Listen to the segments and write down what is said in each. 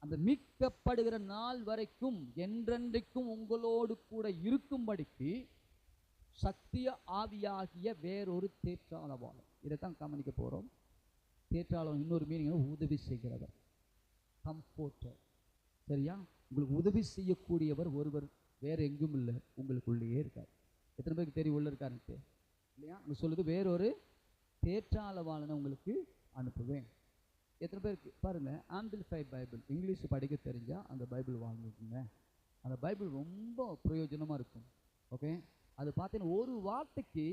அந்த மீட்கப்படுகிற நாள் வரைக்கும் என்றென்றைக்கும் உங்களோடு கூட இருக்கும்படிக்கு சத்திய ஆவியாகிய வேறொரு தேற்றாளவாளன். இதைத்தான் கவனிக்க போகிறோம். தேற்றாளவன் இன்னொரு மீனிங் உதவி செய்கிறவர், கம்ஃபோர்ட்டர். சரியா? உங்களுக்கு உதவி செய்யக்கூடியவர் ஒருவர் வேறு எங்கும் இல்லை, உங்களுக்குள்ளேயே இருக்கார். எத்தனை பேருக்கு தெரியும் உள்ள இருக்காருன்ட்டு? இல்லையா? அங்கே சொல்லுது வேறொரு தேற்றாளவாளனை உங்களுக்கு அனுப்புவேன். எத்தனை பேருக்கு பாருங்கள், ஆம்பிளிஃபைட் பைபிள் இங்கிலீஷ் படிக்க தெரிஞ்சால் அந்த பைபிள் வாங்கிக்கோங்க. அந்த பைபிள் ரொம்ப பிரயோஜனமாக இருக்கும். ஓகே, அது பார்த்தீங்கன்னா ஒரு வார்த்தைக்கு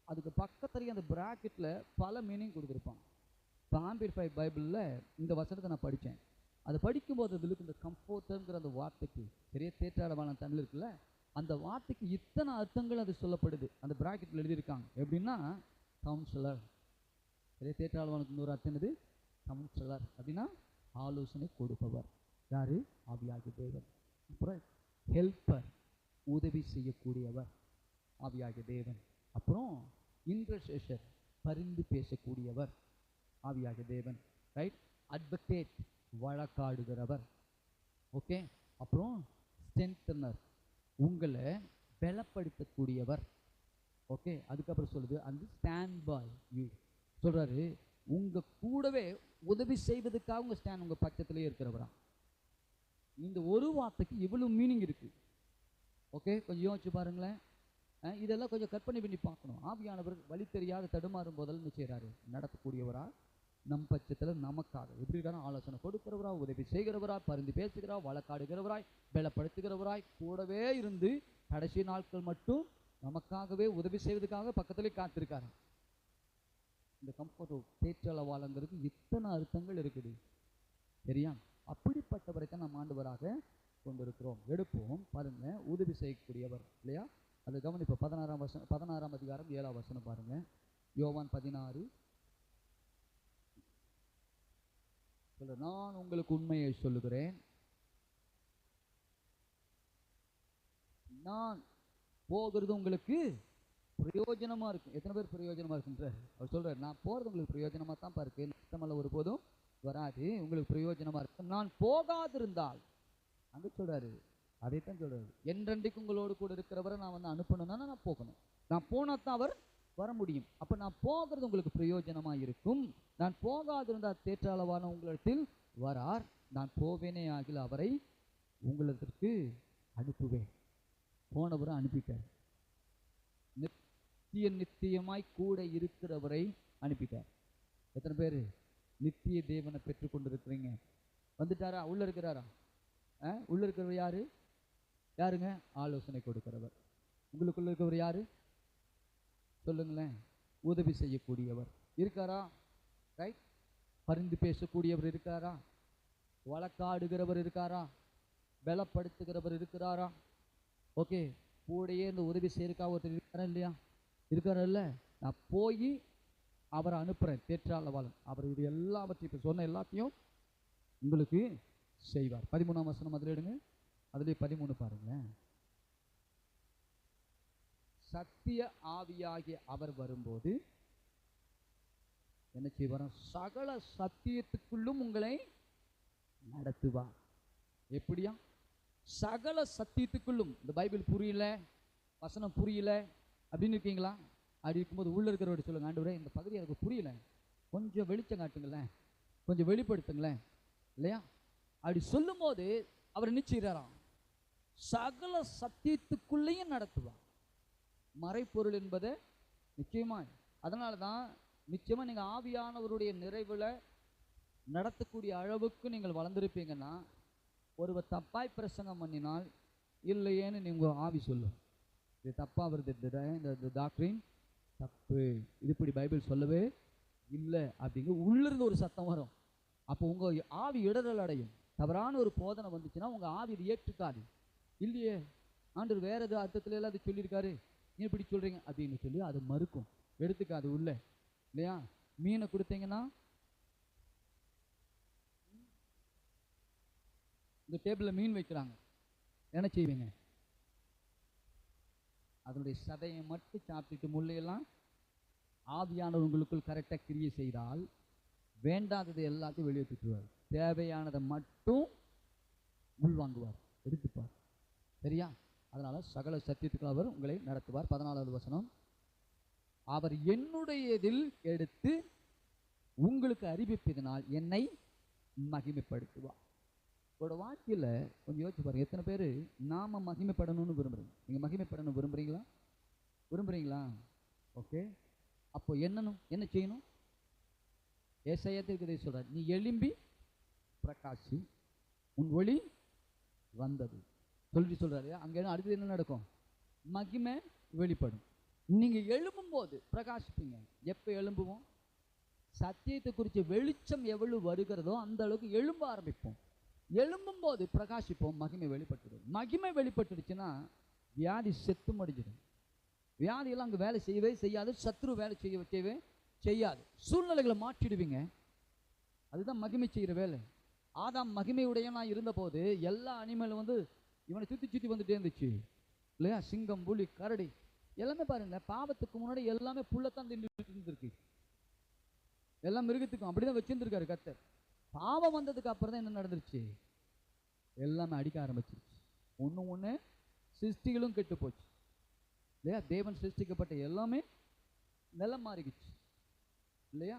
அதுக்கு பக்கத்துலேயே அந்த ப்ராக்கெட்டில் பல மீனிங் கொடுத்துருப்பாங்க. இப்போ ஆம்பிளிஃபைட் பைபிளில் இந்த வசனத்தை நான் படித்தேன். அதை படிக்கும்போது அதுக்கு இந்த கம்ஃபோர்ட்டருங்கிற அந்த வார்த்தைக்கு பெரிய தேற்றாளவாளன் தமிழ் இருக்குல்ல, அந்த வார்த்தைக்கு இத்தனை அர்த்தங்கள் அது சொல்லப்படுது. அந்த ப்ராக்கெட்டில் எழுதியிருக்காங்க. எப்படின்னா கவுன்சிலர், பெரிய தேற்றாளவானுக்கு இன்னொரு அர்த்தம் என்னது? கவுன்சிலர் அப்படின்னா ஆலோசனை கொடுப்பவர். யாரு? ஆவியாகிய தேவன். அப்புறம் ஹெல்ப்பர், உதவி செய்யக்கூடியவர், ஆவியாகிய தேவன். அப்புறம் இன்டர்செஷர், பரிந்து பேசக்கூடியவர், ஆவியாகிய தேவன். ரைட்? அட்வொகேட், வழக்காடுகிறவர். ஓகே. அப்புறம் ஸ்ட்ரென்தனர், உங்களை பலப்படுத்தக்கூடியவர். ஓகே. அதுக்கப்புறம் சொல்லுது அந்த ஸ்டாண்ட் பை யூ, சொல்றாரு உங்க கூடவே உதவி செய்வதற்காக உங்க ஸ்டாண்ட், உங்க பக்கத்திலே இருக்கிறவரா. இந்த ஒரு வார்த்தைக்கு இவ்வளவு மீனிங் இருக்கு. ஓகே, கொஞ்சம் யோசிச்சு பாருங்களேன். இதெல்லாம் கொஞ்சம் கற்பனை பண்ணி பார்க்கணும். ஆவியானவர் வழி தெரியாத தடுமாறும் போதெல்லாம் என்ன செய்யறாரு? நடத்தக்கூடியவரா, நம் பட்சத்தில் நமக்காக எப்படி இருக்காரு? ஆலோசனை கொடுக்கிறவரா, உதவி செய்கிறவரா, பரிந்து பேசுகிறா, வழக்காடுகிறவராய், பலப்படுத்துகிறவராய், கூடவே இருந்து கடைசி நாட்கள் மட்டும் நமக்காகவே உதவி செய்வதற்காக பக்கத்திலே காத்திருக்காரு. இந்த கம்ஃபோர்ட் தேற்றளவாளங்கிறது இத்தனை அர்த்தங்கள் இருக்குது. சரியா? அப்படிப்பட்டவரை தான் நாம் ஆண்டவராக கொண்டிருக்கிறோம். எடுப்போம் பாருங்க, உதவி செய்யக்கூடியவர் இல்லையா? அது கவனிப்போம். 16ஆம் அதிகாரம் 7ஆம் வசனம் பாருங்க. யோவான் 16 சொல்ற, நான் உங்களுக்கு உண்மையை சொல்லுகிறேன், நான் போகிறது உங்களுக்கு பிரயோஜனமா இருக்கும். எத்தனை பேர் பிரயோஜனமா இருக்குன்ற அவர் சொல்றாரு, நான் போறது உங்களுக்கு பிரயோஜனமா தான் இருக்கு, நஷ்டமல்ல ஒருபோதும் வராது, உங்களுக்கு பிரயோஜனமா இருக்கு. நான் போகாதிருந்தால், அங்க சொல்றாரு, அதைத்தான் சொல்றாரு, என்றென்றைக்கு உங்களோடு கூட இருக்கிறவரை நான் வந்து அனுப்பணும்னா நான் போகணும். நான் போனா தான் அவர் வர முடியும். அப்ப நான் போகிறது உங்களுக்கு பிரயோஜனமா இருக்கும். நான் போகாதிருந்தால் தேற்றாளவான உங்களிடத்தில் வரார், நான் போவேனே ஆகில் அவரை உங்களிடத்திற்கு அனுப்புவேன். போனவரை அனுப்பிட்டார். நித்தியமாய் கூட இருக்கிறவரை அனுப்பிட்டார். எத்தனை பேர் நித்திய தேவனை பெற்றுக் கொண்டிருக்கிறீங்க? வந்துட்டாரா? உள்ள இருக்கிறாரா? உள்ள இருக்கிறவர் யாரு? யாருங்க? ஆலோசனை கொடுக்கிறவர். உங்களுக்குள்ள இருக்கிறவர் யாரு? சொல்லுங்களேன். உதவி செய்யக்கூடியவர் இருக்காரா? ரைட். பரிந்து பேசக்கூடியவர் இருக்காரா? வழக்காடுகிறவர் இருக்காரா? பலப்படுத்துகிறவர் இருக்கிறாரா? ஓகே. கூடையே இந்த உதவி செய்யறக்கா ஒருத்தர் இருக்காரா இல்லையா? இருக்காரா இல்லை? நான் போய் அவரை அனுப்புறேன், தேற்றாளவாளன். அவர் இது எல்லாவற்றையும் இப்போ சொன்ன எல்லாத்தையும் உங்களுக்கு செய்வார். 13ஆம் வசனம் அதில் எடுங்க. அதுலேயே 13 பாருங்க. சத்திய ஆவியாகிய அவர் வரும்போது என்ன செய்வார்? சகல சத்தியத்துக்குள்ளும் உங்களை நடத்துவார். எப்படியா? சகல சத்தியத்துக்குள்ளும். இந்த பைபிள் புரியல, வசனம் புரியல அப்படின்னு இருக்கீங்களா? அப்படி இருக்கும்போது உள்ள இருக்கிறவரை சொல்லுங்க, ஆண்டவரே இந்த பகுதி எனக்கு புரியல, கொஞ்சம் வெளிச்சம் காட்டுங்களேன், கொஞ்சம் வெளிப்படுத்துங்களேன் இல்லையா? அப்படி சொல்லும் போது அவர் நிச்சயிறாராம், சகல சத்தியத்துக்குள்ளேயும் நடத்துவார். மறைப்பொருள் என்பது நிச்சயமா. அதனால தான் நிச்சயமா நீங்க ஆவியானவருடைய நிறைவுல நடத்தக்கூடிய அளவுக்கு நீங்கள் வளர்ந்துருப்பீங்கன்னா, ஒருவர் தப்பாய் பிரசங்கம் பண்ணினால் இல்லையேன்னு நீங்க ஆவி சொல்லும், இது தப்பா வருது, இந்த டாக்டரின் தப்பு, இது இப்படி பைபிள் சொல்லவே இல்லை அப்படிங்க உள்ளிருந்து ஒரு சத்தம் வரும். அப்போ உங்க ஆவி இடரல் அடையும். தவறான ஒரு போதனை வந்துச்சுன்னா உங்க ஆவி இது ஏற்றுக்காது. இல்லையே, ஆண்டவர் வேற ஏதோ அர்த்தத்துல எல்லாம் அது சொல்லியிருக்காரு, நீ இப்படி சொல்றீங்க அப்படின்னு சொல்லி அது மறுக்கும், எடுத்துக்காது உள்ள இல்லையா? மீனை கொடுத்தீங்கன்னா இந்த டேபிளில் மீன் வைக்கிறாங்க, என்ன செய்வீங்க? அதனுடைய சதையை மட்டும் சாப்பிட்டுட்டு முள்ளையெல்லாம் ஆவியானவர் உங்களுக்குள் கரெக்டாக கிரியை செய்தால் வேண்டாதது எல்லாத்தையும் வெளியே தூற்றுவார். தேவையானதை மட்டும் உள்வாங்குவார், எடுத்துப்பார். சரியா? அதனால சகல சத்தியத்துக்கு அவர் உங்களை நடத்துவார். 14வது வசனம், அவர் என்னுடையதில் எடுத்து உங்களுக்கு அறிவிப்பதனால் என்னை மகிமைப்படுத்துவார். உங்களோட வாழ்க்கையில் கொஞ்சம் யோசிச்சு பாருங்க, எத்தனை பேர் நாம மகிமைப்படணும்னு விரும்புறீங்க? நீங்க மகிமைப்படணும் விரும்புறீங்களா? ஓகே, அப்போ என்ன செய்யணும்? ஏசாயாவுக்கு சொல்றார், நீ எழும்பி பிரகாசி, உன் ஒளி வந்தது சொல்றாரு. அங்க அடுத்தது என்ன நடக்கும்? மகிமை வெளிப்படும். நீங்க எழும்பும் போது பிரகாசிப்பீங்க. எப்ப எழும்புவோம்? சத்தியத்தை குறித்து வெளிச்சம் எவ்வளவு வருகிறதோ அந்த அளவுக்கு எழும்ப ஆரம்பிப்போம். எழும்பும் போது பிரகாசிப்போம், மகிமை வெளிப்பட்டுடும். மகிமை வெளிப்பட்டுடுச்சுன்னா வியாதி செத்து முடிஞ்சிடும். வியாதியெல்லாம் அங்கே வேலை செய்யவே செய்யாது, சத்ரு வேலை செய்யவே செய்யாது. சூழ்நிலைகளை மாற்றிடுவீங்க. அதுதான் மகிமை செய்கிற வேலை. ஆதாம் மகிமையுடையனா இருந்த போது எல்லா அனிமலும் இவனை சுற்றி வந்துட்டே இருந்துச்சு இல்லையா? சிங்கம், புலி, கரடி எல்லாமே பாருங்க, பாவத்துக்கு முன்னாடி எல்லாமே புள்ளத்தான் தின்னுட்டு இருந்திருக்கு. எல்லாம் மிருகத்துக்கும் அப்படிதான் வச்சிருந்திருக்காரு கர்த்தர். பாவம் வந்ததுக்கு அப்புறம் தான் என்ன நடந்துருச்சு? எல்லாமே அடிக்க ஆரம்பிச்சிருச்சு. ஒன்று சிருஷ்டிகளும் கெட்டு போச்சு இல்லையா? தேவன் சிருஷ்டிக்கப்பட்ட எல்லாமே நிலம் மாறிக்குச்சு இல்லையா?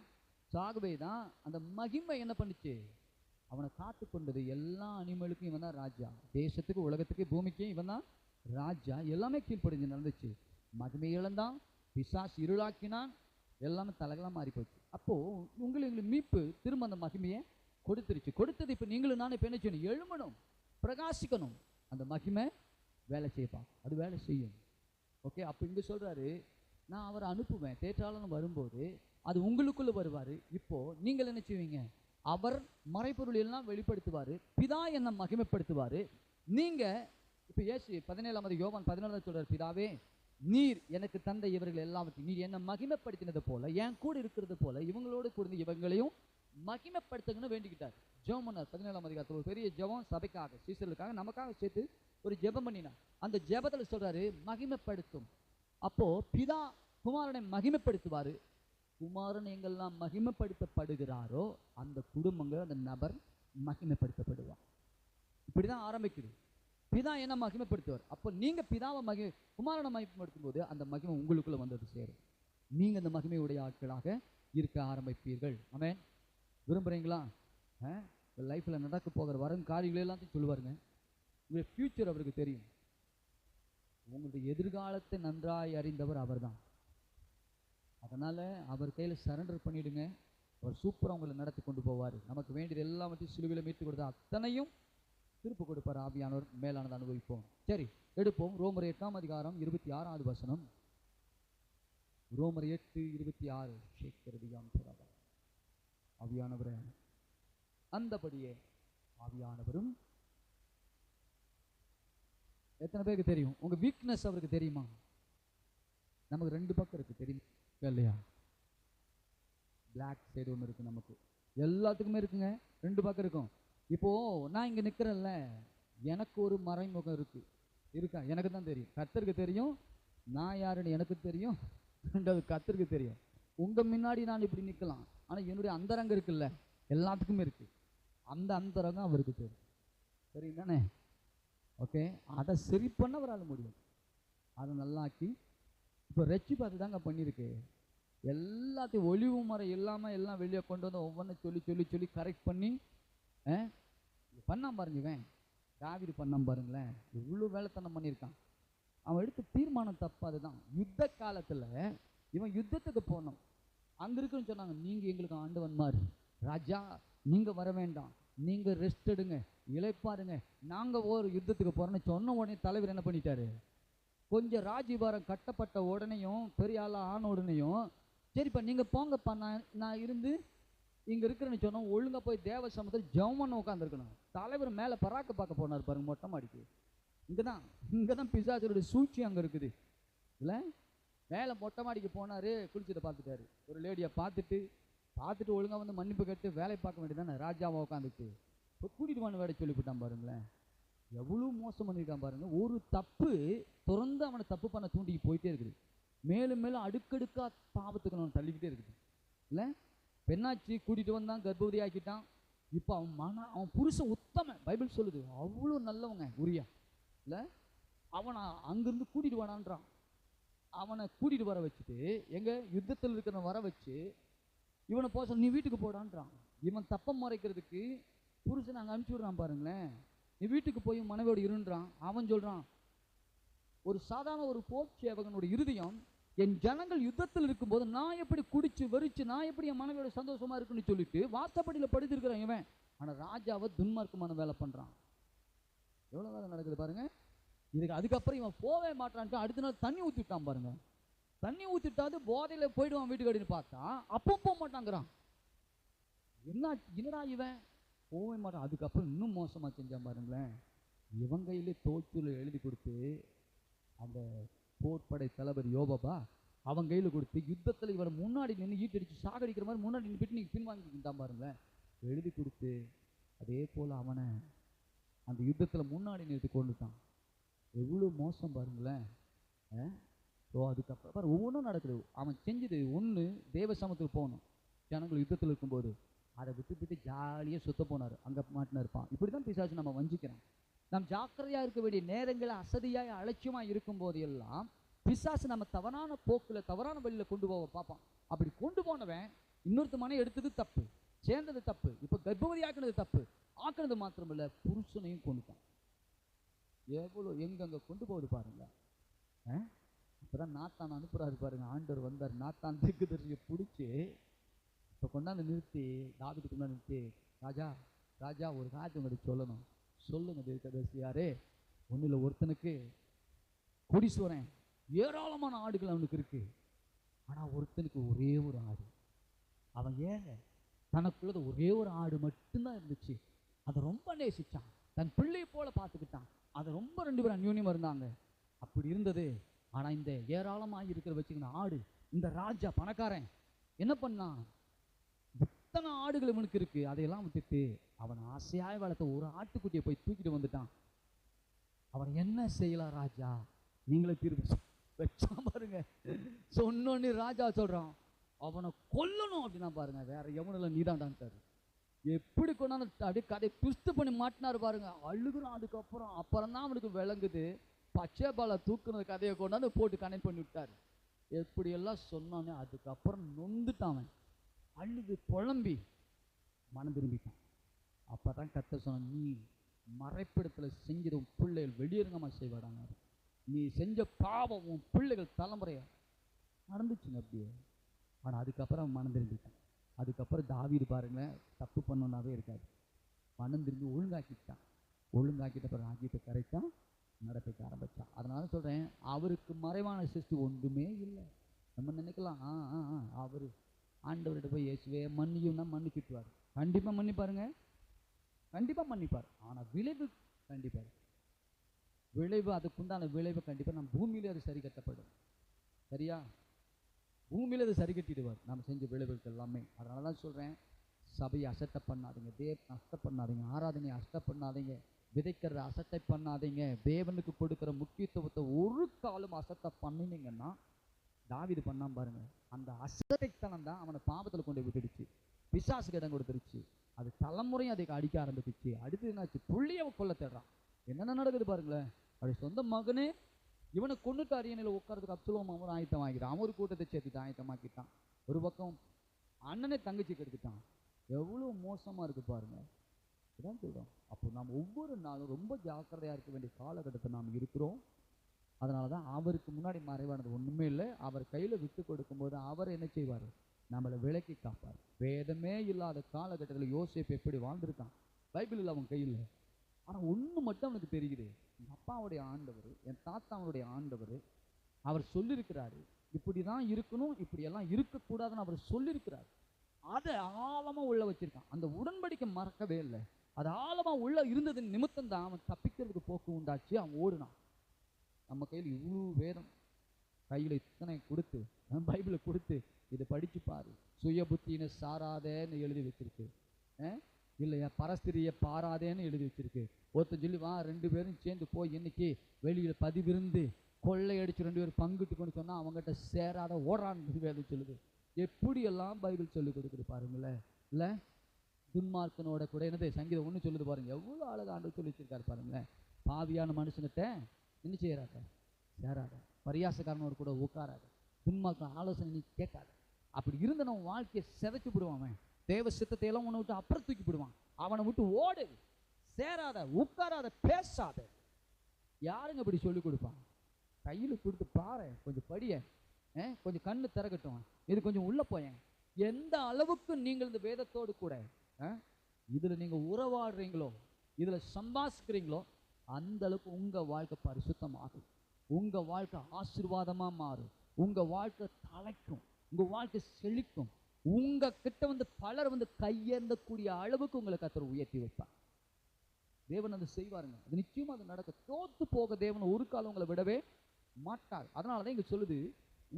சாகவே தான் அந்த மகிமை என்ன பண்ணுச்சு? அவனை காத்து கொண்டது. எல்லா அனிமலுக்கும் இவன் தான் ராஜா. தேசத்துக்கு, உலகத்துக்கு, பூமிக்கும் இவன் தான் ராஜா. எல்லாமே கீழ்ப்படிஞ்சு நடந்துச்சு. மகிமை இழந்தான், பிசாசு இருளாக்கினான், எல்லாமே தலைகளாக மாறி போச்சு. அப்போ உங்களுக்கு மீட்பு திரும்ப அந்த மகிமையை கொடுத்துருச்சு. கொடுத்தது இப்போ நீங்களும் நானே இப்போ என்ன செய்யணும்? எழுமணும், பிரகாசிக்கணும். அந்த மகிமை வேலை செய்யப்பா, அது வேலை செய்யும். ஓகே, அப்போ இங்கே சொல்றாரு, நான் அவரை அனுப்புவேன். தேற்றாளன் வரும்போது அது உங்களுக்குள்ள வருவார். இப்போ நீங்கள் என்ன செய்வீங்க? அவர் மறைப்பொருள் எல்லாம் வெளிப்படுத்துவார். பிதா என்ன மகிமைப்படுத்துவார். நீங்க இப்போ ஏசு 17 யோவான் 14 சொல்றாரு, பிதாவே நீர் எனக்கு தந்த இவர்கள் எல்லாவற்றையும் நீர் என்ன மகிமைப்படுத்தினது போல, என் கூட இருக்கிறது போல இவங்களோடு கூட இவங்களையும் மகிமைப்படுத்துங்கன்னு வேண்டிக்கிட்டார். ஜெபம் பண்ணார். 17ஆம் அதிகாரத்தில் ஒரு பெரிய ஜெபம் சபைக்காக, சீசர்களுக்காக, நமக்காக சேர்த்து ஒரு ஜெபம் பண்ணினார். அந்த ஜெபத்தில் சொல்றாரு மகிமைப்படுத்தும். அப்போ பிதா குமாரனை மகிமைப்படுத்துவாரு. குமாரன் எங்கெல்லாம் மகிமைப்படுத்தப்படுகிறாரோ அந்த குடும்பங்கள், அந்த நபர் மகிமைப்படுத்தப்படுவார். இப்படிதான் ஆரம்பிக்குது. பிதா என்ன மகிமைப்படுத்துவார். அப்போ நீங்க பிதாவை குமாரனை மகிமைப்படுத்தும் போது அந்த மகிமை உங்களுக்குள்ள வந்தது சேரும். நீங்க அந்த மகிமையுடைய ஆட்களாக இருக்க ஆரம்பிப்பீர்கள். ஆமென். விரும்புறீங்களா? லைஃப்ல நடக்க போகிற வரும் காரியங்கள் எல்லாத்தையும் சொல்லுவாருங்க. உங்களுடைய ஃபியூச்சர் அவருக்கு தெரியும். உங்களுடைய எதிர்காலத்தை நன்றாய் அறிந்தவர் அவர் தான். அதனால அவர் கையில் சரண்டர் பண்ணிடுங்க. அவர் சூப்பராக உங்களை நடத்தி கொண்டு போவார். நமக்கு வேண்டியது எல்லாவற்றையும் சிலுவையில் மீட்டு கொடுத்தா அத்தனையும் திருப்பு கொடுப்பார் ஆவியானவர். மேலானது அனுபவிப்போம். சரி, எடுப்போம். ரோமர் 8ஆம் அதிகாரம் 26வது வசனம். ரோமர் 8:26. ஆவியானவரே, அந்தபடியே ஆவியானவரும். எத்தனை பேருக்கு தெரியும்? உங்க வீக்னஸ் அவருக்கு தெரியுமா? நமக்கு 2 பக்கம் இருக்கு, தெரியுமா இல்லையா? பிளாக் சைடு ஒன்று இருக்கு. நமக்கு எல்லாத்துக்குமே இருக்குங்க, 2 பக்கம் இருக்கும். இப்போ நான் இங்க நிக்கிறேன்ல, எனக்கு ஒரு மறைமுகம் இருக்கா? எனக்கு தான் தெரியும். கர்த்தருக்கு தெரியும் நான் யாருன்னு எனக்கு தெரியும். 2வது கர்த்தருக்கு தெரியும். உங்க முன்னாடி நான் இப்படி நிக்கலாம், ஆனா என்னுடைய அந்தரங்கம் இருக்குல்ல, எல்லாத்துக்குமே இருக்கு. அந்த அந்தரங்கம் அவருக்கு தெரியும். சரி தானே? ஓகே, அதை சரி பண்ண அவரால் முடியும். அதை நல்லாக்கி இப்போ ரட்சிப்பு அது தாங்க பண்ணியிருக்கு. எல்லாத்தையும் ஒளிவு முறை இல்லாமல் எல்லாம் வெளியே கொண்டு வந்து ஒவ்வொன்றும் சொல்லி கரெக்ட் பண்ணி பண்ணாம பாருங்க. இவன் தாவீது பண்ணாம பாருங்களேன், இவ்வளோ வேலைத்தனம் பண்ணியிருக்கான். அவன் எடுத்த தீர்மானம் தப்பு. அதுதான் யுத்த காலத்தில் இவன் யுத்தத்துக்கு போனோம். அங்கே இருக்குன்னு சொன்னாங்க, நீங்கள் எங்களுக்கு ஆண்டவன் மாதிரி ராஜா, நீங்கள் வர வேண்டாம், நீங்கள் ரெஸ்ட் எடுங்க, இளைப்பாருங்க, நாங்கள் ஒரு யுத்தத்துக்கு போகிறோன்னு சொன்ன உடனே தலைவர் என்ன பண்ணிட்டாரு? கொஞ்சம் ராஜ்யபாரம் கட்டப்பட்ட உடனேயும் பெரிய ஆளாக ஆன உடனேயும் சரிப்பா நீங்கள் போங்கப்பா, நான் இருந்து இங்கே இருக்கிறேன்னு சொன்னோம். ஒழுங்காக போய் தேவ சமூகத்தில் ஜெபம்னு உட்காந்துருக்கணும். தலைவர் மேலே பராக்க பார்க்க போனார் பாருங்க, மொட்டை மாடிக்கு. இங்கே தான் பிசாசுடைய சூழ்ச்சி அங்கே இருக்குது இல்லை? மேலே மொட்டை மாடிக்கு போனார், குளிச்சுட்டு பார்த்துட்டாரு. ஒரு லேடியை பார்த்துட்டு ஒழுங்காக வந்து மன்னிப்பு கேட்டு வேலை பார்க்க வேண்டியதானே? ராஜாவை உட்காந்துட்டு இப்போ கூட்டிட்டு வான்னு வேலை சொல்லிவிட்டான் பாருங்களேன். எவ்வளோ மோசம் பண்ணியிருக்கான் பாருங்க. ஒரு தப்பு தொடர்ந்து அவனை தப்பு பண்ண தூண்டிக்கு போயிட்டே இருக்குது. மேலும் மேலும் அடுக்கடுக்கா பாவத்துக்கு அவன் தள்ளிக்கிட்டே இருக்குது இல்லை? பெண்ணாச்சு கூட்டிகிட்டு வந்தான், கர்ப்பவதி ஆக்கிட்டான், இப்போ அவன் புருஷன் உத்தமன், பைபிள் சொல்லுது அவ்வளோ நல்லவங்க உரியா இல்லை. அவனை அங்கிருந்து கூட்டிட்டு வாடான்றான். அவனை கூட்டிட்டு வர வச்சுட்டு எங்க யுத்தத்தில் இருக்கிறவன் வர வச்சு இவனை போக நீ வீட்டுக்கு போடான்றான். இவன் தப்பம் மறைக்கிறதுக்கு புருஷன் அங்கே அனுப்பிச்சி விடுறான் பாருங்களேன். நீ வீட்டுக்கு போய் மனைவியோடு இருன்றான். அவன் சொல்றான், ஒரு சாதாரண ஒரு போர் சேவகனோட இருதயம் என் ஜனங்கள் யுத்தத்தில் இருக்கும்போது நான் எப்படி குடிச்சு வெறிச்சு நான் எப்படி என் மனைவியோட சந்தோஷமா இருக்குன்னு சொல்லிட்டு வாசப்படியில் படுத்திருக்கிறான் இவன். ஆனால் ராஜாவை துன்மார்க்கமான வேலை பண்றான். எவ்வளவு வேலை நடக்குது பாருங்க. இதுக்கு அதுக்கப்புறம் இவன் போவே மாட்டான்ட்டு அடுத்த நாள் தண்ணி ஊற்றி விட்டான் பாருங்க. தண்ணி ஊற்றிட்டாது போதையில போயிடுவான் வீட்டுக்கு அப்படின்னு பார்த்தா அப்போ போக மாட்டாங்கிறான். என்னடா இவன் போவே மாட்டான். அதுக்கப்புறம் இன்னும் மோசமா செஞ்சான் பாருங்களேன். இவன் கையிலே தோற்றுல எழுதி கொடுத்து அந்த போர்ப்படை தளபதி யோபாபா அவன் கையில கொடுத்து யுத்தத்தில் இவனை முன்னாடி நின்று ஈட்டடிச்சு சாகடிக்கிற மாதிரி முன்னாடி நின்று நீங்க பின்வாங்கிட்டான் பாருங்களேன். எழுதி கொடுத்து அதே போல அவனை அந்த யுத்தத்தில் முன்னாடி நிறுத்தி கொண்டுட்டான். எவ்வளோ மோசம் பாருங்களேன். அதுக்கப்புறம் ஒவ்வொன்றும் நடக்குது. அவன் செஞ்சது ஒன்று, தேவ சமத்துக்கு போகணும். ஜனங்கள் யுத்தத்தில் இருக்கும்போது அதை விட்டு ஜாலியாக சுத்த போனார், அங்கே மாட்டினா இருப்பான். இப்படி தான் பிசாசு நம்ம வஞ்சிக்கிறான். நாம் ஜாக்கிரதையாக இருக்க வேண்டிய நேரங்களை அசதியாய் அலட்சியமாக இருக்கும்போது எல்லாம் பிசாசு நம்ம தவறான போக்கில் தவறான வழியில் கொண்டு போக பார்ப்பான். அப்படி கொண்டு போனவன் இன்னொருத்த மனை எடுத்தது தப்பு, சேர்ந்தது தப்பு, இப்போ கர்ப்பவதி ஆக்கினது தப்பு, ஆக்கினது மாத்திரமில்லை புருஷனையும் கொண்டுட்டான். எவ்வளோ எங்கெங்க கொண்டு போகுது பாருங்க. இப்போதான் நாத்தான் அனுப்புறாரு பாருங்க. ஆண்டவர் வந்தார், நாத்தான் தீர்க்கதரிசியை பிடிச்சி இப்போ கொண்டாந்து நிறுத்தி தாவீதுக்கு கொண்டாந்து நிறுத்தி, ராஜா ராஜா ஒரு காரியத்தை உங்களுக்கு சொல்லணும். சொல்லுங்க தீர்க்கதரிசி. யாரே ஒன்றில் ஒருத்தனுக்கு கொடிசுவரன் ஏராளமான ஆடுகள் அவனுக்கு இருக்கு. ஆனால் ஒருத்தனுக்கு ஒரே ஒரு ஆடு. அவன் ஏழை, தனக்குள்ளது ஒரே ஒரு ஆடு மட்டும்தான் இருந்துச்சு. அதை ரொம்ப நேசிச்சான், தன் பிள்ளையை போல பார்த்துக்கிட்டான். அதை ரொம்ப 2 பேரும் அந்யோன்யமாக இருந்தாங்க. அப்படி இருந்தது. ஆனால் இந்த ஏராளமாக இருக்கிற வச்சுக்கின ஆடு இந்த ராஜா பணக்காரன் என்ன பண்ணான், இத்தனை ஆடுகள் இவனுக்கு இருக்கு, அதையெல்லாம் விட்டுட்டு அவன் ஆசையாய் வளர்த்த ஒரு ஆட்டுக்குட்டியை போய் தூக்கிட்டு வந்துட்டான். அவன் என்ன செய்யலாம் ராஜா, நீங்களே தீர்ப்பு வச்சா பாருங்க. சொன்னோன்னு ராஜா சொல்றான், அவனை கொல்லணும் அப்படின்னா பாருங்க. வேற எவனில்ல நீதான்டான்ட்டாரு. எப்படி கொண்டாந்து அப்படியே கதை ட்விஸ்ட் பண்ணி மாட்டினாரு பாருங்க. அழுகுறான். அப்புறம் தான் அவனுக்கு விளங்குது, பச்சை பாலை தூக்குனது கதையை கொண்டாந்து போட்டு கனெக்ட் பண்ணி விட்டாரு. எப்படியெல்லாம் சொன்னானே அதுக்கப்புறம் நொந்துட்டான். அவன் அழுது புலம்பி மனம் திரும்பிட்டான். அப்பதான் கர்த்தர் சொன்ன, நீ மறைப்பிடத்தில் செஞ்சது உன் பிள்ளைகள் வெளியரங்கமா செய்வாடாங்க. நீ செஞ்ச பாவம் உன் பிள்ளைகள் தலைமுறைய நடந்துச்சுங்க அப்படியே. ஆனால் அதுக்கப்புறம் மனம் திரும்பிட்டான். அதுக்கப்புறம் தாவீது பாருங்களேன், தப்பு பண்ணோன்னாவே இருக்காது. மனம் திரும்பி ஒழுங்காக்கிட்ட பிறகு ராஜ்யத்தை கரைத்தான், நடப்பிக்க ஆரம்பித்தான். அதனால சொல்கிறேன், அவருக்கு மறைவான சிருஷ்டி ஒன்றுமே இல்லை. நம்ம நினைக்கலாம் அவர் ஆண்டவர்கிட்ட போய் இயேசுவே மன்னியும்னா மன்னிச்சுட்டுவார். கண்டிப்பாக மன்னிப்பாருங்க, கண்டிப்பாக மன்னிப்பார். ஆனால் விளைவு கண்டிப்பாக விளைவு அதுக்குண்டான விளைவு கண்டிப்பாக நம்ம பூமியிலே அது சரி கட்டப்படும். சரியா? பூமியில் அது சரி கட்டிடுவார் நம்ம செஞ்ச விளைவுகள் எல்லாமே. அதனால தான் சொல்கிறேன், சபையை அசட்டை பண்ணாதீங்க, அசட்டை பண்ணாதீங்க, ஆராதனையை அசட்டை பண்ணாதீங்க, விதைக்கிறத அசட்டை பண்ணாதீங்க. தேவனுக்கு கொடுக்குற முக்கியத்துவத்தை ஒரு காலம் அசட்டை பண்ணினீங்கன்னா, தாவீது பண்ணாம பாருங்க, அந்த அசட்டைத்தனம் தான் அவனை பாவத்தில் கொண்டு விட்டுடுச்சு, பிசாசுக்கு இடம் கொடுத்துருச்சு. அது தலைமுறையும் அதை அடிக்க ஆரம்பிச்சிச்சு. அடுத்து என்னாச்சு, புள்ளியை கொல்ல தேடுறான். என்னென்ன நடக்குது பாருங்களேன். அப்படி சொந்த மகனே இவனை கொண்டுட்டு அரியணையில் உட்காரதுக்கு அப்சலோம் அவன் ஆயத்தமாக்கிறான். அவன் ஒரு கூட்டத்தை சேர்த்துட்டு ஆயத்தமாக்கிட்டான். ஒரு பக்கம் அண்ணனே தங்கச்சிக்கு எடுத்துட்டான். எவ்வளோ மோசமாக இருக்குது பாருங்க. இதான் சொல்கிறோம். அப்போ நாம் ஒவ்வொரு நாளும் ரொம்ப ஜாக்கிரதையாக இருக்க வேண்டிய காலகட்டத்தை நாம் இருக்கிறோம். அதனால தான் அவருக்கு முன்னாடி மறைவானது ஒன்றுமே இல்லை. அவர் கையில் விட்டு கொடுக்கும்போது அவர் என்ன செய்வார், நம்மளை விலக்கி காப்பார். வேதமே இல்லாத காலகட்டத்தில் யோசேப்பு எப்படி வாழ்ந்திருக்கான், பைபிள் இல்லை அவன் கையில். ஆனால் ஒன்று மட்டும் அவனுக்கு தெரியுது, என் அப்பாவுடைய ஆண்டவர், என் தாத்தாவுடைய ஆண்டவர், அவர் சொல்லியிருக்கிறாரு இப்படி தான் இருக்கணும், இப்படியெல்லாம் இருக்கக்கூடாதுன்னு அவர் சொல்லியிருக்கிறார். அதை ஆழமாக உள்ள வச்சிருக்கான். அந்த உடன்படிக்கை மறக்கவே இல்லை. அது ஆழமாக உள்ள இருந்தது நிமித்தம் தான் அவன் தப்பிக்கிறதுக்கு போக்கு உண்டாச்சு, அவன் ஓடுனான். நம்ம கையில் இவ்வளோ வேதம் கையில் இத்தனை கொடுத்து, பைபிளை கொடுத்து இதை படித்து பாரு, சுய புத்தியினை சாராதேன்னு எழுதி வச்சிருக்கு, இல்லையா பரஸ்திரியை பாராதேன்னு எழுதி வச்சிருக்கு. ஒருத்தன் சொல்லி வா 2 பேரும் சேர்ந்து போய் இன்னைக்கு வெளியில் பதிவிருந்து கொள்ளையடிச்சு 2 பேரும் பங்கிட்டு கொண்டு சொன்னால் அவங்ககிட்ட சேராத ஓடான்னு வேலை சொல்லுது. எப்படியெல்லாம் பைபிள் சொல்லி கொடுக்குது பாருங்களேன். இல்லை துன்மார்க்கனோட கூட என்னது சங்கீதம் ஒன்று சொல்லுது பாருங்க, எவ்வளோ அழகாக ஆண்டு சொல்லி வச்சிருக்காரு பாருங்களேன். பாவியான மனுஷங்கிட்ட என்ன செய்யறாத, சேராத, பரியாசக்காரனோட கூட உட்காராத, துன்மார்க்க ஆலோசனை நீ கேட்காத. அப்படி இருந்த நம்ம வாழ்க்கையை சிதைச்சு விடுவான். தேவ சித்தத்தை எல்லாம் உன்னை விட்டு அப்புறம் தூக்கி விடுவான். அவனை விட்டு ஓடு, சேராத, உட்காராத, பேசாத. யாருங்க இப்படி சொல்லி கொடுப்பான்? கையில் கொடுத்து பாரு, கொஞ்சம் படிய, கொஞ்சம் கண்ணு திறக்கட்டும், இது கொஞ்சம் உள்ள போயேன். எந்த அளவுக்கு நீங்கள் இந்த வேதத்தோடு கூட இதுல நீங்க உறவாடுறீங்களோ, இதுல சம்பாதிக்கிறீங்களோ, அந்த அளவுக்கு உங்க வாழ்க்கை பரிசுத்தமாகும், உங்க வாழ்க்கை ஆசீர்வாதமா மாறும், உங்க வாழ்க்கை தலைக்கும், உங்க வாழ்க்கை செழிக்கும். உங்க கிட்ட வந்து பலர் வந்து கையேந்தக்கூடிய அளவுக்கு உங்களை கர்த்தர் உயர்த்தி வைப்பார். தேவன் அதை செய்வாருங்க. அது நிச்சயமா அது நடக்க. தோத்து போக தேவன் ஒரு காலம் உங்களை விடவே மாட்டார். அதனாலதான் இங்க சொல்லுது,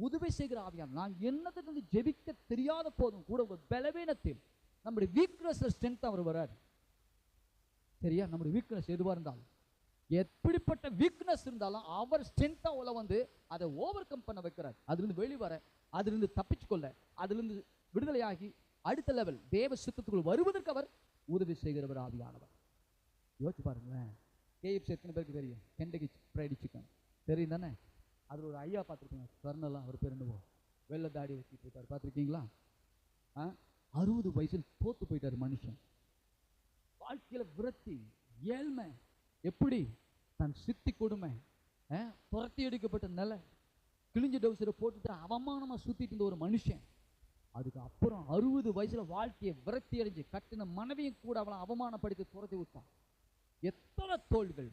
உதவி செய்கிற ஆவியான். நான் என்னதுக்கு ஜெபிக்க தெரியாத போதும் கூட உங்க பலவீனத்தில், நம்முடைய வீக்னஸ்ல ஸ்ட்ரென்த் அவர் வராது. சரியா? நம்முடைய வீக்னஸ் எதுவா இருந்தாலும், எப்படிப்பட்ட வீக்னஸ் இருந்தாலும் அவர் ஸ்ட்ரென்த்தா உள்ள வந்து அதை ஓவர் கம் பண்ண வைக்கிறார். அதிலிருந்து வெளிவர, அதிலிருந்து தப்பிச்சுக்கொள்ள, அதிலிருந்து விடுதலையாகி அடுத்த லெவல் தேவ சித்தத்துக்குள் வருவதற்கு அவர் உதவி செய்கிறவர் ஆவியானவர். யோசிச்சு பாருங்களேன். KFC எத்தனை பேருக்கு தெரியும்? கெண்டகி ஃப்ரைடு சிக்கன் தெரியும் தானே? அதில் ஒரு ஐயா பார்த்துருக்கீங்க, கர்னலாம், அவர் பேர் என்னவோ, வெள்ளை தாடி வச்சுட்டு இருக்காரு, பார்த்துருக்கீங்களா? 60 வயசில் தோத்து போயிட்டார் மனுஷன். வாழ்க்கையில விரக்தி, ஏழ்மை, எப்படி தன் சித்தி கொடுமை, துரத்தி எடுக்கப்பட்ட நிலை, கிழிஞ்ச டவுசரை போட்டுட்டு அவமானமா சுத்திட்டு இருந்த ஒரு மனுஷன். அதுக்கு அப்புறம் 60 வயசுல வாழ்க்கையை விரக்தி அடைஞ்சு கட்டின மனைவியும் கூட அவளை அவமானப்படுத்தி துரத்தி விட்டான். எத்தனை தோல்விகள்!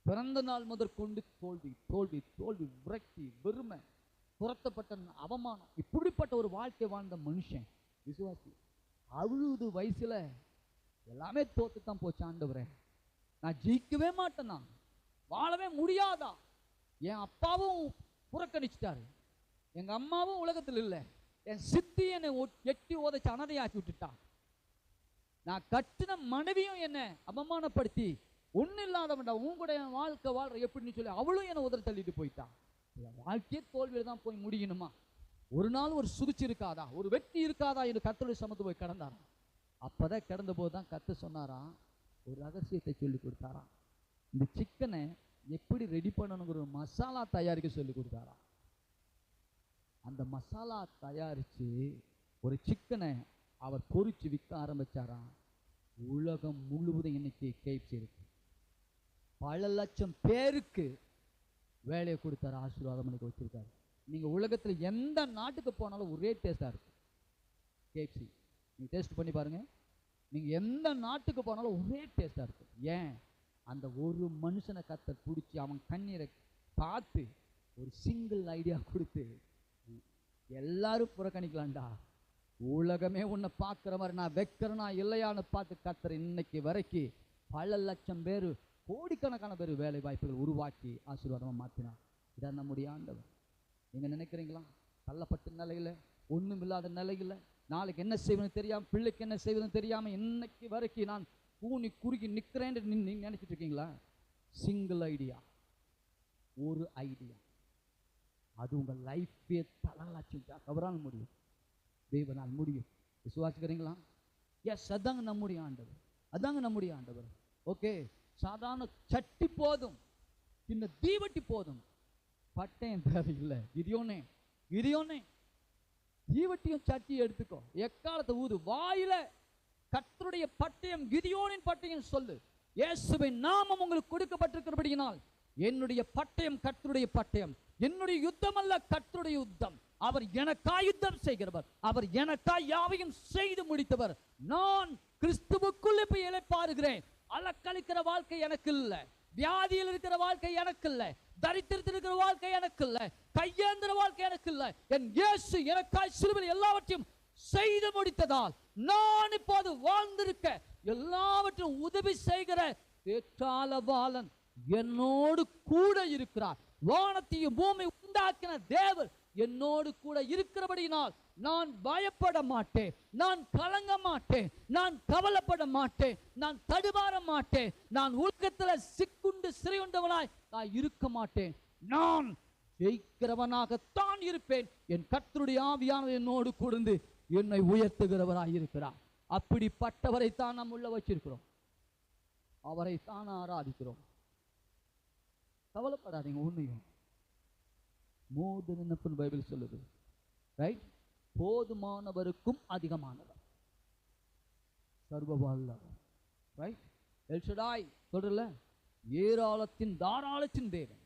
பிறந்த நாள் முதற்கொண்டு தோல்வி, தோல்வி, தோல்வி, விரக்தி, வெறுமை, துரத்தப்பட்ட அவமானம். இப்படிப்பட்ட ஒரு வாழ்க்கை வாழ்ந்த மனுஷன் விசுவாசி 60 வயசுல எல்லாமே தோத்துத்தான் போச்சு. ஆண்டவரே, நான் ஜெயிக்கவே மாட்டேனா, வாழவே முடியாதா, என் அப்பாவும் புறக்கணிச்சிட்டாரு, எங்க அம்மாவும் உலகத்தில் இல்லை, என் சித்தி என்னை எட்டி உதைச்சு அனதையாக்கி விட்டுட்டா, நான் கட்டின மனைவியும் என்ன அவமானப்படுத்தி ஒன்னும் இல்லாதவன்டா, உன் கூட என் வாழ்க்கை வாழ்ற எப்படின்னு சொல்லி அவளும் என்னை உதறி தள்ளிட்டு போயிட்டா. வாழ்க்கையே தோல்வியில தான் போய் முடியணுமா? ஒரு நாள் ஒரு சுதிச்சு இருக்காதா, ஒரு வெற்றி இருக்காதா என்று கர்த்தருடைய சமத்து போய் கடந்தாராம். அப்பதான் கிடந்த போது தான் கர்த்தர் சொன்னாராம், ஒரு ரகசியத்தை சொல்லி கொடுத்தாராம். இந்த சிக்கனை எப்படி ரெடி பண்ணணுங்கிற ஒரு மசாலா தயாரிக்க சொல்லி கொடுத்தாராம். அந்த மசாலா தயாரிச்சு ஒரு சிக்கனை அவர் பொறிச்சு விற்க ஆரம்பிச்சாராம். உலகம் முழுவதும் இன்னைக்கு KFC இருக்கு. பல லட்சம் பேருக்கு வேலையை கொடுத்தாரு, ஆசீர்வாதம் பண்ணி வச்சிருக்காரு. நீங்க உலகத்துல எந்த நாட்டுக்கு போனாலும் ஒரே டேஸ்டா இருக்கு KFC. நீங்க டேஸ்ட் பண்ணி பாருங்க. நீங்க எந்த நாட்டுக்கு போனாலும் ஒரே டேஸ்டா இருக்கு. ஏன்? அந்த ஒரு மனுஷனை கர்த்தர் பிடிச்சி அவன் கண்ணீரை பார்த்து ஒரு சிங்கிள் ஐடியா கொடுத்து எல்லாரும் புறக்கணிக்கலாம்டா, உலகமே உன்னை பார்க்குற மாதிரி நான் வைக்கிறேனா இல்லையான்னு பார்த்து கர்த்தர் இன்னைக்கு வரைக்கும் பல லட்சம் பேர், கோடிக்கணக்கான பேர் வேலை வாய்ப்புகள் உருவாக்கி ஆசீர்வாதமாக மாற்றினார். இதான் நம்முடைய ஆண்டவர். நீங்கள் நினைக்கிறீங்களா? தள்ளப்பட்ட நிலையில், ஒன்றும் இல்லாத நிலையில், நாளைக்கு என்ன செய்வதுன்னு தெரியாமல், பிள்ளைக்கு என்ன செய்வதுன்னு தெரியாமல் இன்னைக்கு வரைக்கும் நான் கூனி குறுகி நிற்கிறேன்னு நீங்கள் நினைச்சிட்டு இருக்கீங்களா? சிங்கிள் ஐடியா, ஒரு ஐடியா, அது உங்கள் லைஃபே தலாச்சு அவரால் முடியும், தேவனால் முடியும். விசுவாசிக்கிறீங்களா? எஸ், அதாங்க நம்முடைய ஆண்டவர், அதாங்க நம்முடைய ஆண்டவர். ஓகே, சாதாரண சட்டி போதும், இந்த தீவட்டி போதும், பட்டயம் தேவையில்லை. கிதியோனே, கிதியோனே, தீவட்டியும் சட்டியும் எடுத்துக்கோ, எக்காலத்தை ஊது, வாயில கர்த்தருடைய பட்டயம், கிதியோனின் பட்டயம் சொல்லு. இயேசுவின் நாமம் உங்களுக்கு கொடுக்கப்பட்டிருக்கிறபடியினால் என்னுடைய பட்டயம் கர்த்தருடைய பட்டயம், என்னுடைய யுத்தம் அல்ல கர்த்தருடைய யுத்தம். அவர் எனக்காய் யுத்தம் செய்கிறவர், அவர் எனக்காய் யாவையும் செய்து முடித்தவர். நான் கிறிஸ்துவுக்குள் இப்ப இளைப்பாறுகிறேன். அலக்களிக்கிற வாழ்க்கை எனக்கு இல்ல, வியாதியில் இருக்கிற வாழ்க்கை எனக்கு இல்ல, தரித்திரத்தில் இருக்கிற வாழ்க்கை எனக்கு இல்ல, கையேந்திர வாழ்க்கை எனக்கு இல்ல. என் இயேசு எனக்காய் சிலுவையில் எல்லாவற்றையும் செய்து முடித்ததால் நான் இப்போது வாழ்ந்திருக்க எல்லாவற்றையும் உதவி செய்கிற தேற்றாளவாளன் என்னோடு கூட இருக்கிறார். வானத்தையும் பூமி உண்டாக்கின தேவர் என்னோடு கூட இருக்கிறபடியினால் நான் பயப்பட மாட்டேன், நான் கலங்க மாட்டேன், நான் கவலைப்பட மாட்டேன், நான் தடுமாற மாட்டேன், நான் உலகத்தில் சிக்குண்டு சிறையுண்டவனாய் நான் இருக்க மாட்டேன். நான் ஜெயிக்கிறவனாகத்தான் இருப்பேன். என் கர்த்தருடைய ஆவியானவர் என்னோடு கூர்ந்து என்னை உயர்த்துகிறவராய் இருக்கிறார். அப்படிப்பட்டவரைத்தான் நாம் உள்ள வச்சிருக்கிறோம், அவரைத்தான் ஆராதிக்கிறோம். கவலைப்படாதீங்க. உண்மையும் மோர் தென் எனஃப் பைபிள் சொல்லுது, ரைட்? போதுமானவருக்கும் அதிகமானவர், சர்வ வல்லவர், ரைட்? எல்ஷடாய் சொல்றல, ஏராளத்தின் தாராளத்தின் தேவன்.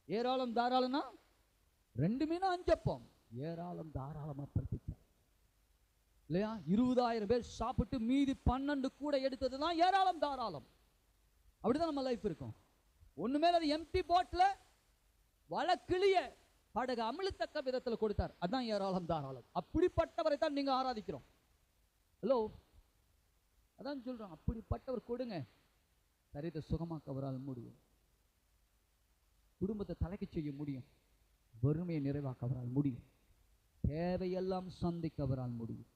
ஏராளம் தாராளம்னா 2 மீன் 5 அப்பம் ஏராளம் தாராளமா பிறப்பிச்சார் இல்லையா? 20,000 பேர் சாப்பிட்டு மீதி 12 கூட எடுத்ததுதான் ஏராளம் தாராளம். அப்படிதான் நம்ம லைஃப் இருக்கும். ஒண்ணுமே அது எம்டி போட்ல வளக்கிளிய படகு அமிழ்த்தக்க விதத்தில் கொடுத்தார், அதான் ஏராளம் தாராளம். அப்படிப்பட்டவரை தான் நீங்க ஆராதிக்கிறோம். ஹலோ, அதான் சொல்றோம், அப்படிப்பட்டவர் கொடுங்க, சரீரத்தை சுகமாக்க அவரால் முடியும், குடும்பத்தை தலைக்கு செய்ய முடியும், வறுமையை நிறைவாக்க அவரால் முடியும், தேவையெல்லாம் சந்திக்க அவரால் முடியும்,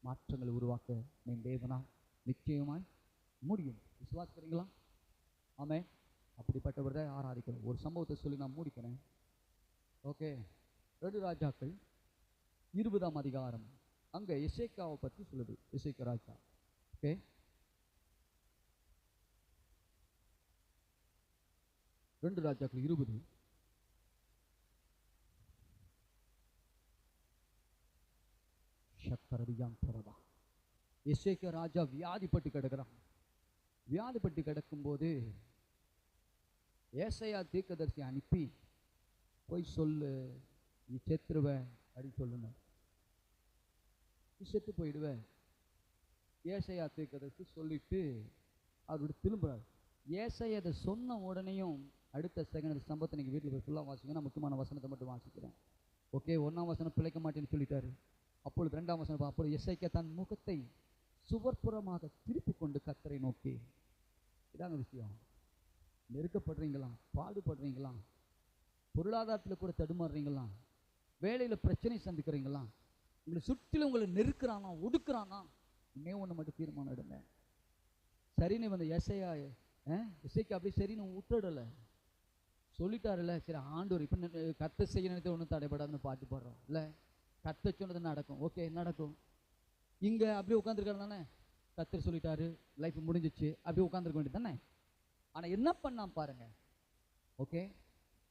மாற்றங்களை உருவாக்க என் தேவனால் நிச்சயமாய் முடியும். விசுவாசிக்கிறீங்களா? ஆமே. அப்படிப்பட்டவர் தான் ஆராதிக்கிறோம். ஒரு சம்பவத்தை சொல்லி நான் முடிக்கிறேன். ஓகே, 2 ராஜாக்கள் 20ஆம் அதிகாரம், அங்க எசேக்கியாவை பற்றி சொல்லுது. எசேக்கியா ராஜா. ஓகே, ரெண்டு ராஜாக்கள் 20. எசேக்கியா ராஜா வியாதிப்பட்டு கிடக்கிறான். வியாதிப்பட்டு கிடக்கும்போது ஏசாயா தீர்க்கதரிசி அனுப்பி போய் சொல்லு, நீ செத்துருவ அப்படின்னு சொல்லுங்க, நீ செத்து போயிடுவ. ஏசாயா தீர்க்கதரிசி சொல்லிட்டு அவரோட திரும்புறாரு. ஏசாயா அதை சொன்ன உடனேயும் அடுத்த செகண்ட் சம்பவத்தை நீங்கள் வீட்டில் போய் ஃபுல்லாக வாசிங்க. நான் முக்கியமான வசனத்தை மட்டும் வாசிக்கிறேன். ஓகே, 1ஆம் வசனம் பிழைக்க மாட்டேன்னு சொல்லிட்டாரு. அப்பொழுது 2ஆம் வசனம், அப்பொழுது எசேக்கியா தன் முகத்தை சுவர்புறமாக திருப்பி கொண்டு கர்த்தரை நோக்கி. இதாங்க விஷயம். நெருக்கப்படுறீங்களா? பாடுபடுறீங்களா? பொருளாதாரத்தில் கூட தடுமாறுறீங்களா? வேலையில் பிரச்சனை சந்திக்கிறீங்களா? உங்களை சுற்றிலும் உங்களை நெருக்கிறானா, ஒடுக்குறானா? இன்னே ஒன்று மட்டும் தீர்மானம் எடுங்க. சரின்னு வந்து எசேக்கியா அப்படி சரின்னு விட்டுடலை, சொல்லிட்டாருல்ல. சரி, ஆண்டவர் இப்போ கர்த்தர் செய்ய நினைத்து ஒன்றும் தடைபடாதுன்னு பாட்டு பாடுறோம் இல்லை? கர்த்தர் சொன்னது நடக்கும். ஓகே, நடக்கும். இங்கே அப்படியே உட்காந்துருக்காரு தானே, கர்த்தர் சொல்லிட்டாரு, லைஃப் முடிஞ்சிச்சு, அப்படியே உட்காந்துருக்க வேண்டியது தானே. ஆனால் என்ன பண்ணான் பாருங்க. ஓகே,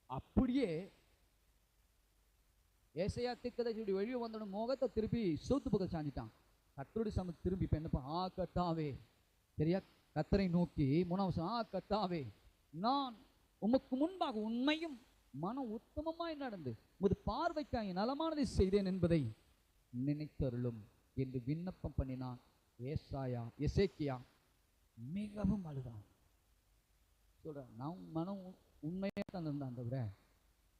அப்படியே ஏசாயா தீர்க்கதரிசி வெளியே வந்தோட முகத்தை திருப்பி சோத்து பக்கம் சாஞ்சிட்டான். கர்த்தருடைய சமூகத்தை திரும்பி இப்போ என்னப்பா, கர்த்தாவே, சரியா, கர்த்தரை நோக்கி 3ஆம் வசனம், கர்த்தாவே, நான் உமக்கு முன்பாக உண்மையும் மன உத்தமமாய் நடந்து உமது பார்வைக்காய் நலமானதை செய்தேன் என்பதை நினைத்தருளும் என்று விண்ணப்பம் பண்ணினான். எசேக்கியா மிகவும் அழுதான். சொல்றேன், நான் மனம் உண்மையாக தான் இருந்தான், தவிர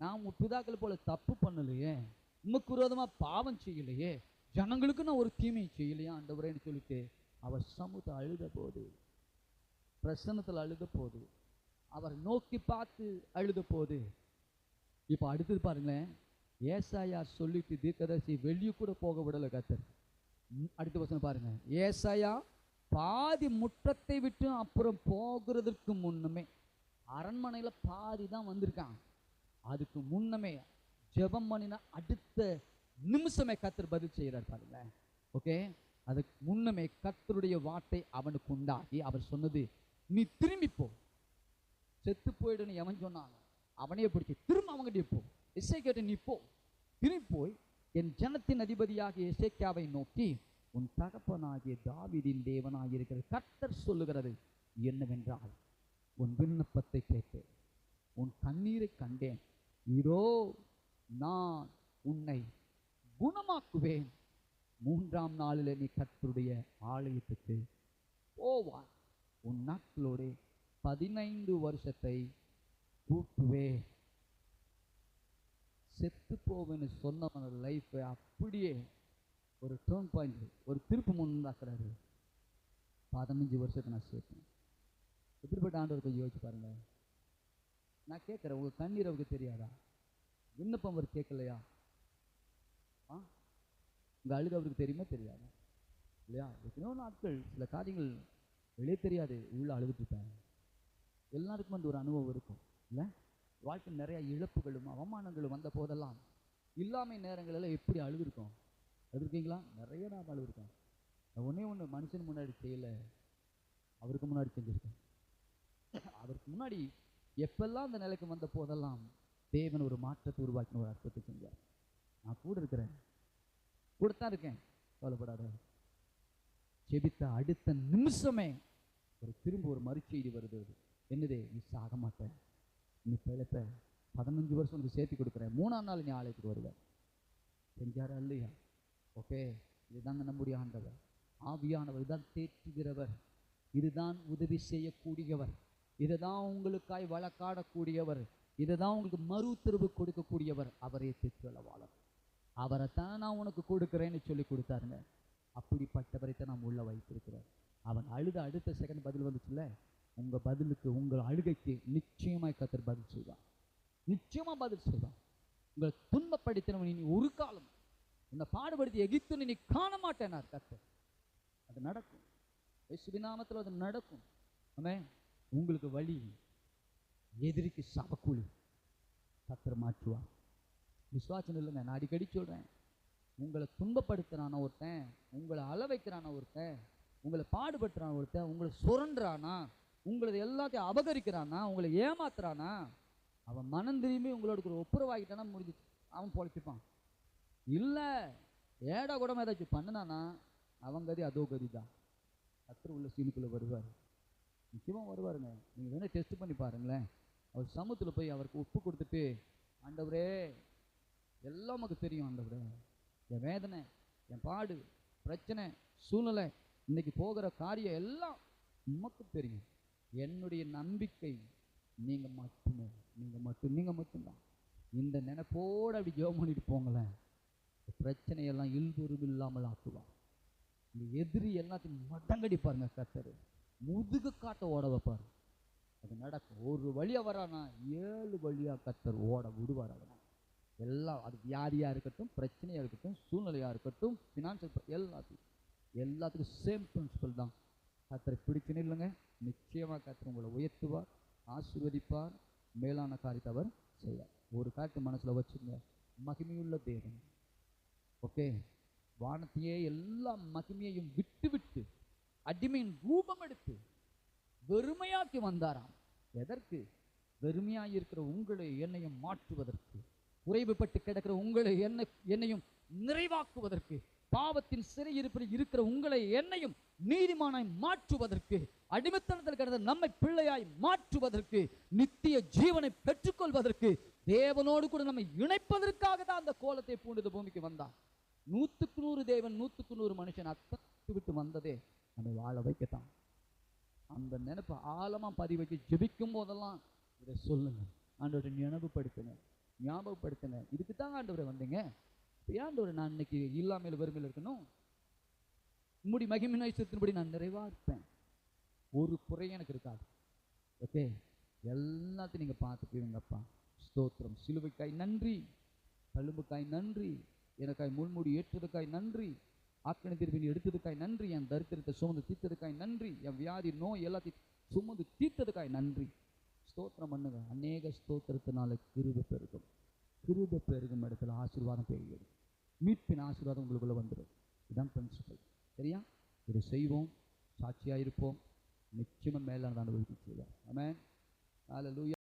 நான் பிதாக்கள் போல தப்பு பண்ணலையே, உமக்கு விரோதமா பாவம் செய்யலையே, ஜனங்களுக்கு நான் ஒரு தீமையை செய்யலையா ஆண்டவரேன்னு சொல்லிட்டு அவர் சமூகத்தை அழுத போது, பிரசன்னத்தில் அழுத போது, அவர் நோக்கி பார்த்து அழுத போது. இப்போ அடுத்தது பாருங்களேன், ஏசாயா சொல்லிட்டு தீர்க்கதரிசி வெளியே கூட போக விடலை கர்த்தர். அடுத்த வசனம் பாருங்க, ஏசாயா பாதி முற்றத்தை விட்டு அப்புறம் போகிறதுக்கு முன்னமே, அரண்மனையில் பாதி தான் வந்திருக்கான், அதுக்கு முன்னமே ஜெபம் பண்ணின அடுத்த நிமிஷமே கர்த்தர் பதில் செய்கிறார் பாருங்க. ஓகே, அதுக்கு முன்னமே கர்த்தருடைய வார்த்தை அவனுக்கு உண்டாகி அவர் சொன்னது, நீ திரும்பி போ, செத்து போயிடுன்னு எவன் சொன்னாங்க அவனையே பிடிச்சி திரும்ப அவங்ககிட்ட போ, எசேக்கியாட்ட நீ போ, திரும்பி போய் என் ஜனத்தின் அதிபதியாகிய எசேக்கியாவை நோக்கி, உன் தகப்பனாகிய தாவீதின் தேவனாயிருக்கிற கர்த்தர் சொல்லுகிறது என்னவென்றால், உன் விண்ணப்பத்தை கேட்டேன், உன் கண்ணீரை கண்டேன், இதோ நான் உன்னை குணமாக்குவேன், 3ஆம் நாளில் நீ கர்த்தருடைய ஆலயத்துக்கு போவாய், உன் நாட்களோட 15 வருஷத்தை கூட்டுவே. செத்து போவேன்னு சொன்னவன லைஃப்பை அப்படியே ஒரு டர்ன் பாயிண்ட், ஒரு திருப்பு முன்னாக்குறாரு. 15 வருஷத்தை நான் சேர்த்தேன். எப்படிப்பட்ட ஆண்டவருக்கு யோசிச்சு பாருங்க. நான் கேட்குறேன், உங்கள் கண்ணீர் அவருக்கு தெரியாதா? விண்ணப்பம் அவர் கேட்கலையா? உங்கள் அழுது அவருக்கு தெரியுமா தெரியாதா? இல்லையா? எத்தனையோ நாட்கள் சில காரியங்கள் வெளியே தெரியாது, உள்ள அழுதுட்டு இருப்பேன். எல்லாருக்கும் அந்த ஒரு அனுபவம் இருக்கும் இல்லை? வாழ்க்கையில் நிறைய இழப்புகளும் அவமானங்களும் வந்த போதெல்லாம் இல்லாமை நேரங்களில் எப்படி அழுதுருக்கோம்? அழுதுருக்கீங்களா? நிறைய நான் அழுதுருக்கேன். ஒன்னே ஒன்று மனுஷன் முன்னாடி செய்யலை, அவருக்கு முன்னாடி செஞ்சிருக்கேன். அவருக்கு முன்னாடி எப்பெல்லாம் அந்த நிலைக்கு வந்த போதெல்லாம் தேவன் ஒரு மாற்றத்தை உருவாக்கின ஒரு அற்புதத்தை செஞ்சார். நான் கூட இருக்கிறேன், கூடத்தான் இருக்கேன், கவலைப்படாத. ஜெபித்த அடுத்த நிமிஷமே திரும்ப ஒரு மறுச்செய்தி வருது. என்னதே, நீ சாக மாட்டேன், நீ பிழைப்ப, 15 வருஷம் உனக்கு சேர்த்து கொடுக்குறேன், 3ஆம் நாள் நீ ஆலயத்துக்கு வருவேன். செஞ்சாரா இல்லையா? ஓகே, இதுதாங்க நம்முடைய ஆண்டவர். ஆவியானவர் இதுதான் தேற்றுகிறவர், இதுதான் உதவி செய்யக்கூடியவர், இதுதான் உங்களுக்காய் வழக்காடக்கூடியவர், இதுதான் உங்களுக்கு மறு உத்தரவு கொடுக்கக்கூடியவர். அவரே தேற்றளவாளர். அவரைத்தான் நான் உனக்கு கொடுக்குறேன்னு சொல்லி கொடுத்தாருங்க. அப்படிப்பட்டவரைத்தான் நாம் உள்ள வைத்திருக்கிறோம். அவன் அழுத அடுத்த செகண்ட் பதில் வந்துச்சுல்ல, உங்கள் பதிலுக்கு, உங்கள் அழுகைக்கு நிச்சயமாய் கர்த்தர் பதில் செய்வார். நிச்சயமாக பதில் செய்வார். உங்களை துன்பப்படுத்தினவன் இனி ஒரு காலம், இந்த பாடுபடுத்தி எகிப்து நீ காண மாட்டேனார் கர்த்தர். அது நடக்கும், இயேசுவின் நாமத்தில் அது நடக்கும். ஆமென். உங்களுக்கு வழி, எதிரிக்கு சாபக்கூலி கர்த்தர் மாற்றுவார். விசுவாசம் இல்லைங்க, நான் அடிக்கடி சொல்கிறேன். உங்களை துன்பப்படுத்துறானா ஒருத்தன், உங்களை அள வைக்கிறானா ஒருத்தன், உங்களை பாடுபடுத்துறானா ஒருத்தன், உங்களை சுரண்டுறானா, உங்களது எல்லாத்தையும் அபகரிக்கிறானா, உங்களை ஏமாத்துறானா, அவன் மனம் திரும்பி உங்களோட ஒரு ஒப்புரவாகிட்டானா முடிஞ்சிச்சு, அவன் பொழைச்சிப்பான். இல்லை, ஏடா கூடமா ஏதாச்சும் பண்ணினானா அவன் கதி அதோ கதி தான். கர்த்தர் உள்ள சீனுக்குள்ளே வருவார், நிச்சயமாக வருவாருங்க. நீங்கள் வேணால் டெஸ்ட் பண்ணி பாருங்களேன். அவர் சமூகத்தில் போய் அவருக்கு ஒப்பு கொடுத்துட்டு, ஆண்டவரே எல்லாம் நமக்கு தெரியும் ஆண்டவரே, என் வேதனை, என் பாடு, பிரச்சனை, சூழ்நிலை, இன்னைக்கு போகிற காரியம் எல்லாம் உமக்கு தெரியும். என்னுடைய நம்பிக்கை நீங்கள் மட்டுமே, நீங்கள் மட்டும்தான். இந்த நினைப்போடு அப்படி ஜெபம் பண்ணிட்டு போங்களேன், பிரச்சனையெல்லாம் இல்பொருள் இல்லாமல் ஆக்குவார். இந்த எதிரி எல்லாத்தையும் மடங்கடிப்பாருங்க கர்த்தர், முதுகு காட்ட ஓட வைப்பார். அது நடக்கும். ஒரு வழியாக வரானா 7 வழியாக கர்த்தர் ஓட விடுவார். அதனால் எல்லாம், அது வியாதியாக இருக்கட்டும், பிரச்சனையாக இருக்கட்டும், சூழ்நிலையாக இருக்கட்டும், ஃபினான்ஷியல், எல்லாத்துக்கும் சேம் பிரின்சிபல் தான். கர்த்தரை பிடிக்கணும் இல்லைங்க, நிச்சயமாக கர்த்தர் உங்களை உயர்த்துவார், ஆசீர்வதிப்பார், மேலான காரியத்தை அவர் செய்வார். ஒரு காரியத்தை மனசில் வச்சுங்க, மகிமையுள்ள தேவன். ஓகே, வானத்தையே எல்லா மகிமையையும் விட்டு விட்டு அடிமையின் ரூபம் எடுத்து வெறுமையாக்கி வந்தாராம். எதற்கு? வெறுமையாக இருக்கிற உங்களை என்னையும் மாற்றுவதற்கு, குறைவுபட்டு கிடக்கிற உங்களை என்னையும் நிறைவாக்குவதற்கு, பாவத்தின் சிறையிருப்பில் இருக்கிற உங்களை என்னையும் நீதிமானாய் மாற்றுவதற்கு, அடிமைத்தனத்தில் கிடந்த நம்மை பிள்ளையாய் மாற்றுவதற்கு, நித்திய ஜீவனை பெற்றுக்கொள்வதற்கு, தேவனோடு கூட நம்மை இணைப்பதற்காக தான் அந்த கோலத்தை பூண்டு பூமிக்கு வந்தார். 100க்கு 100 தேவன், 100க்கு 100 மனுஷன் அத்தனை விட்டு வந்ததே நம்மை வாழ வைக்கத்தான். அந்த நினைப்பை ஆழமா பதிவு வச்சு ஜெபிக்கும் போதெல்லாம் இதை சொல்லுங்க, ஆண்டவரை ஞாபகப்படுத்துங்க. இதுக்கு தாங்க ஆண்டவரை வந்தீங்க. ஏன் ஆண்டவரை நான் இன்னைக்கு இல்லாமல் வறுமையில் இருக்கணும்? உம்முடைய மகிமை ஐஸ்வரியத்தின்படி நான் நிறைவா இருப்பேன், ஒரு குறையும் எனக்கு இருக்காது. ஓகே, எல்லாத்தையும் நீங்க பார்த்துக்குவீங்கப்பா. ஸ்தோத்திரம். சிலுவைக்காய் நன்றி, தழும்புக்காய் நன்றி, எனக்காய் முள்மூடி ஏற்றதுக்காய் நன்றி, ஆக்கணி திருப்பி எடுத்ததுக்காய் நன்றி, என் தரித்திரத்தை சுமந்து தீர்த்ததுக்காய் நன்றி, என் வியாதி நோய் எல்லாத்தையும் சுமந்து தீர்த்ததுக்காய் நன்றி. ஸ்தோத்திரம் பண்ணுங்க. அநேக ஸ்தோத்திரத்தினால கிருபை பெருகும் இடத்துல ஆசீர்வாதம் பெருகிறது. மீட்பின் ஆசீர்வாதம் உங்களுக்குள்ள வந்துடும். இதுதான் பிரின்சிபல். சரியா? இதை செய்வோம், சாட்சியாக இருப்போம், நிச்சயமாக மேலான அனுபவித்து செய்வோம். ஆமென். ஹல்லேலூயா.